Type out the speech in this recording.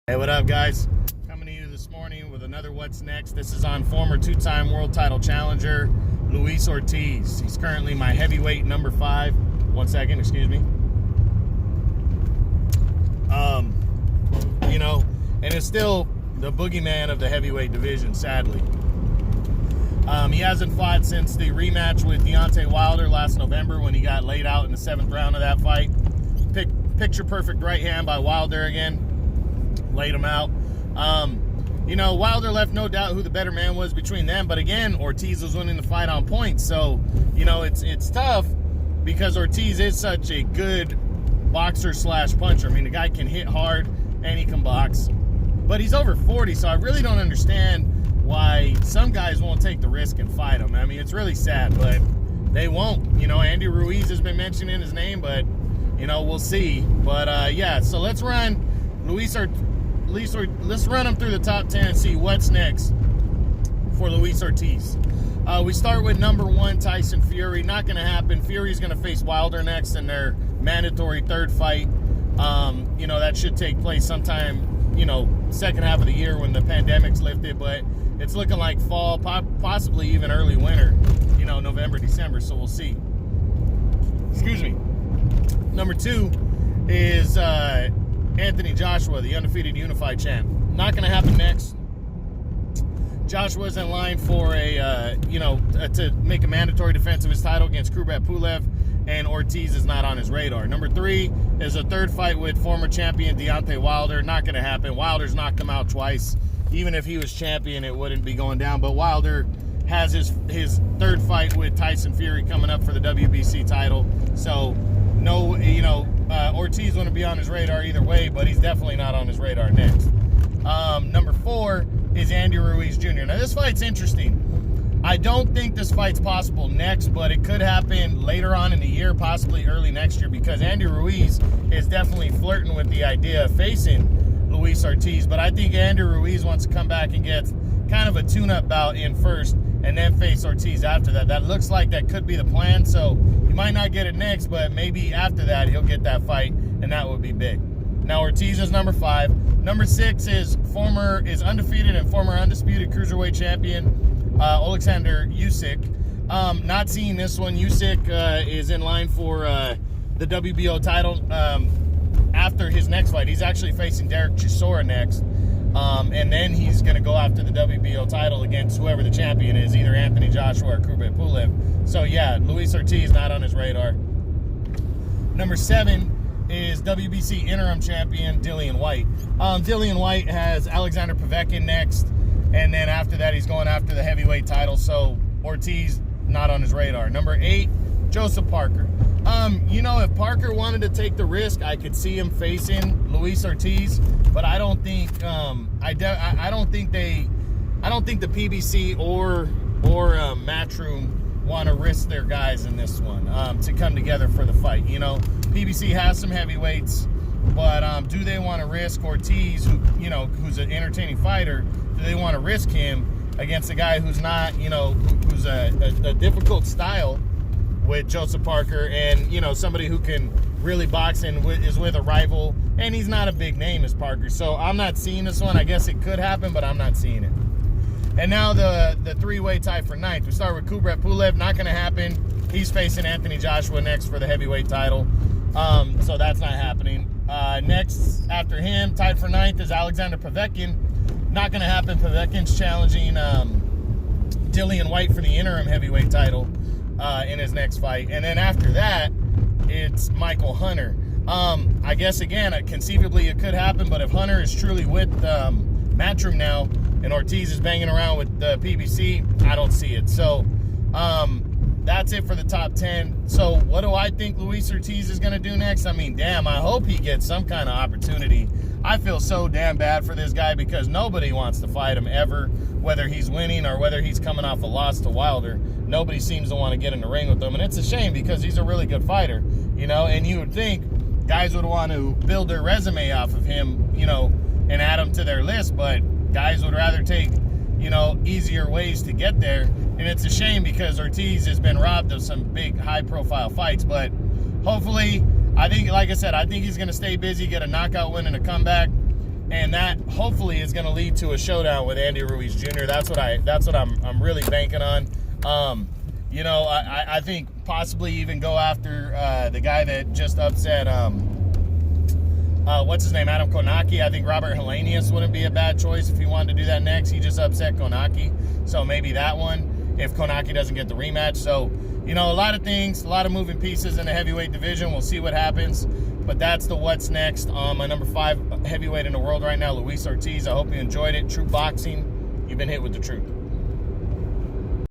Hey, what up, guys? Coming to you this morning with another What's Next. This is on former two-time world title challenger Luis Ortiz. He's currently my heavyweight number 5. 1 second, excuse me. And it's still the boogeyman of the heavyweight division, sadly. He hasn't fought since the rematch with Deontay Wilder last November when he got laid out in the 7th round of that fight. Picture-perfect right hand by Wilder again. Laid him out. Wilder left no doubt who the better man was between them, but again, Ortiz was winning the fight on points. So, it's tough because Ortiz is such a good boxer slash puncher. I mean, the guy can hit hard and he can box, but he's over 40, so I really don't understand why some guys won't take the risk and fight him. I mean, it's really sad, but they won't. Andy Ruiz has been mentioning his name, but we'll see. But yeah, so let's run let's run them through the top 10 and see what's next for Luis Ortiz. We start with number 1, Tyson Fury. Not going to happen. Fury's going to face Wilder next in their mandatory 3rd fight. That should take place sometime, second half of the year when the pandemic's lifted, but it's looking like fall, possibly even early winter, November, December, so we'll see. Excuse me. Number 2 is Anthony Joshua, the undefeated unified champ. Not going to happen next. Joshua's in line for to make a mandatory defense of his title against Kubrat Pulev, and Ortiz is not on his radar. Number 3 is a 3rd fight with former champion Deontay Wilder. Not going to happen. Wilder's knocked him out twice. Even if he was champion, it wouldn't be going down. But Wilder has his 3rd fight with Tyson Fury coming up for the WBC title. So, no, Ortiz wouldn't be on his radar either way, but he's definitely not on his radar next. Number 4 is Andy Ruiz Jr. Now, this fight's interesting. I don't think this fight's possible next, but it could happen later on in the year, possibly early next year, because Andy Ruiz is definitely flirting with the idea of facing Luis Ortiz. But I think Andy Ruiz wants to come back and get kind of a tune-up bout in first and then face Ortiz after that. That looks like that could be the plan, so he might not get it next, but maybe after that he'll get that fight, and that would be big. Now, Ortiz is number 5. Number 6 is undefeated and former undisputed cruiserweight champion Alexander Usyk. Not seeing this one. Usyk is in line for the WBO title after his next fight. He's actually facing Derek Chisora next. And then he's going to go after the WBO title against whoever the champion is, either Anthony Joshua or Kubrat Pulev. So, yeah, Luis Ortiz not on his radar. Number 7 is WBC interim champion Dillian Whyte. Dillian Whyte has Alexander Povetkin next, and then after that he's going after the heavyweight title, so Ortiz not on his radar. Number 8, Joseph Parker. If Parker wanted to take the risk, I could see him facing Luis Ortiz, but I don't think I don't think the PBC or Matchroom want to risk their guys in this one to come together for the fight. PBC has some heavyweights, but do they want to risk Ortiz, who's an entertaining fighter? Do they want to risk him against a guy who's not, who's a difficult style with Joseph Parker, and somebody who can really box and is with a rival, and he's not a big name as Parker. So I'm not seeing this one. I guess it could happen, but I'm not seeing it. And now the 3-way tie for 9th. We start with Kubrat Pulev. Not going to happen. He's facing Anthony Joshua next for the heavyweight title. So that's not happening. Next, after him, tied for 9th, is Alexander Povetkin. Not going to happen. Povetkin's challenging Dillian Whyte for the interim heavyweight title in his next fight. And then after that, it's Michael Hunter. I guess, again, conceivably it could happen, but if Hunter is truly with Matchroom now and Ortiz is banging around with the PBC, I don't see it. So that's it for the top 10. So what do I think Luis Ortiz is going to do next? I mean, damn, I hope he gets some kind of opportunity. I feel so damn bad for this guy because nobody wants to fight him ever, whether he's winning or whether he's coming off a loss to Wilder. Nobody seems to want to get in the ring with him, and it's a shame because he's a really good fighter, and you would think guys would want to build their resume off of him, and add him to their list, but guys would rather take, easier ways to get there, and it's a shame because Ortiz has been robbed of some big high-profile fights, but hopefully, I think, like I said, I think he's going to stay busy, get a knockout win and a comeback, and that hopefully is going to lead to a showdown with Andy Ruiz Jr. That's what I'm really banking on. You know, I think possibly even go after the guy that just upset what's his name, Adam Konaki. I think Robert Helenius wouldn't be a bad choice if he wanted to do that next. He just upset Konaki, so maybe that one if Konaki doesn't get the rematch. So, you know, a lot of things, a lot of moving pieces in the heavyweight division. We'll see what happens, but that's the what's next. My number 5 heavyweight in the world right now, Luis Ortiz. I hope you enjoyed it. True Boxing, you've been hit with the truth.